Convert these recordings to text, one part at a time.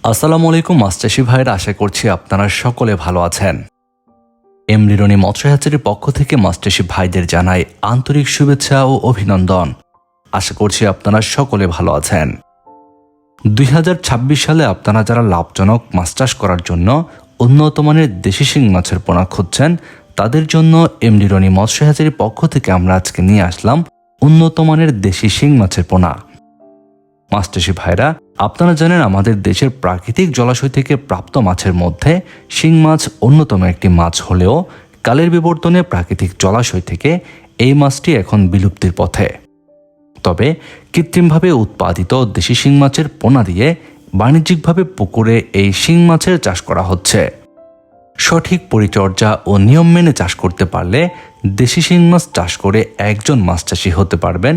আসসালামু আলাইকুম মাছ চাষি ভাইয়েরা, আশা করছি আপনারা সকলে ভালো আছেন। এমডি রনি মৎস্য হ্যাচারির পক্ষ থেকে মাছ চাষি ভাইদের জানাই আন্তরিক শুভেচ্ছা ও অভিনন্দন। আশা করছি আপনারা সকলে ভালো আছেন। 2026 সালে আপনারা যারা লাভজনক মাছ চাষ করার জন্য উন্নত মানের দেশি শিং মাছের পোনা খুঁজছেন, তাদের জন্য এমডি রনি মৎস্য হ্যাচারির পক্ষ থেকে আমরা আজকে নিয়ে আসলাম উন্নত মানের দেশি শিং মাছের পোনা। মাছ চাষি ভাইরা, আপনারা জানেন আমাদের দেশের প্রাকৃতিক জলাশয় থেকে প্রাপ্ত মাছের মধ্যে শিং মাছ অন্যতম একটি মাছ হলেও কালের বিবর্তনে প্রাকৃতিক জলাশয় থেকে এই মাছটি এখন বিলুপ্তির পথে। তবে কৃত্রিমভাবে উৎপাদিত দেশি শিং মাছের পোনা দিয়ে বাণিজ্যিকভাবে পুকুরে এই শিং মাছের চাষ করা হচ্ছে। সঠিক পরিচর্যা ও নিয়ম মেনে চাষ করতে পারলে দেশি শিং মাছ চাষ করে একজন মাছ চাষি হতে পারবেন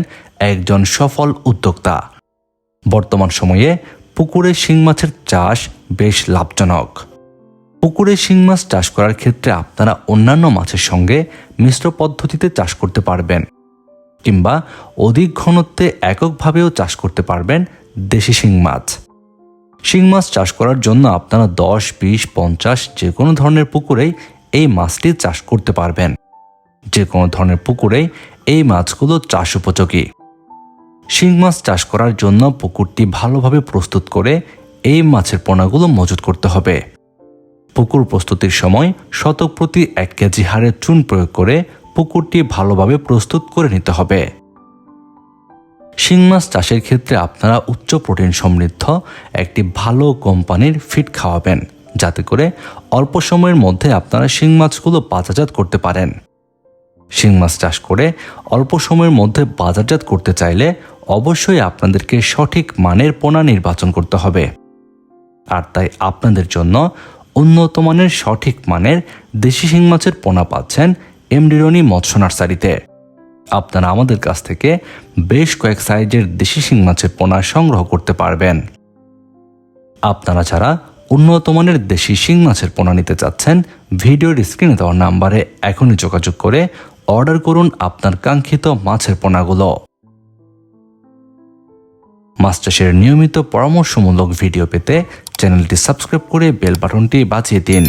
একজন সফল উদ্যোক্তা। বর্তমান সময়ে পুকুরে শিং মাছের চাষ বেশ লাভজনক। পুকুরে শিং মাছ চাষ করার ক্ষেত্রে আপনারা অন্যান্য মাছের সঙ্গে মিশ্র পদ্ধতিতে চাষ করতে পারবেন, কিংবা অধিক ঘনত্বে এককভাবেও চাষ করতে পারবেন দেশি শিং মাছ। শিং মাছ চাষ করার জন্য আপনারা 10, 20, 50 যে কোনো ধরনের পুকুরেই এই মাছটি চাষ করতে পারবেন। যে কোনো ধরনের পুকুরেই এই মাছগুলো চাষ উপযোগী। শিং মাছ চাষ করার জন্য পুকুরটি ভালোভাবে প্রস্তুত করে এই মাছের পোনাগুলো মজুত করতে হবে। পুকুর প্রস্তুতির সময় শতক প্রতি 1 কেজি হারে চুন প্রয়োগ করে পুকুরটি ভালোভাবে প্রস্তুত করে নিতে হবে। শিং মাছ চাষের ক্ষেত্রে আপনারা উচ্চ প্রোটিন সমৃদ্ধ একটি ভালো কোম্পানির ফিড খাওয়াবেন, যাতে করে অল্প সময়ের মধ্যে আপনারা শিং মাছগুলো বাজারজাত করতে পারেন। শিং মাছ চাষ করে অল্প সময়ের মধ্যে বাজারজাত করতে চাইলে অবশ্যই আপনাদেরকে সঠিক মানের পোনা নির্বাচন করতে হবে। আর তাই আপনাদের জন্য উন্নত মানের সঠিক মানের দেশি শিং মাছের পোনা পাচ্ছেন এমডি রনি মৎস্য নার্সারিতে। আপনারা আমাদের কাছ থেকে বেশ কয়েক সাইজের দেশি শিং মাছের পোনা সংগ্রহ করতে পারবেন। আপনারা যারা উন্নত মানের দেশি শিং মাছের পোনা নিতে চাচ্ছেন, ভিডিওর স্ক্রিনে দেওয়া নাম্বারে এখনই যোগাযোগ করে অর্ডার করুন আপনার কাঙ্ক্ষিত মাছের পোনাগুলো। মাছ চাষের নিয়মিত পরামর্শমূলক ভিডিও পেতে চ্যানেলটি সাবস্ক্রাইব করে বেল বাটনটি বাজিয়ে দিন।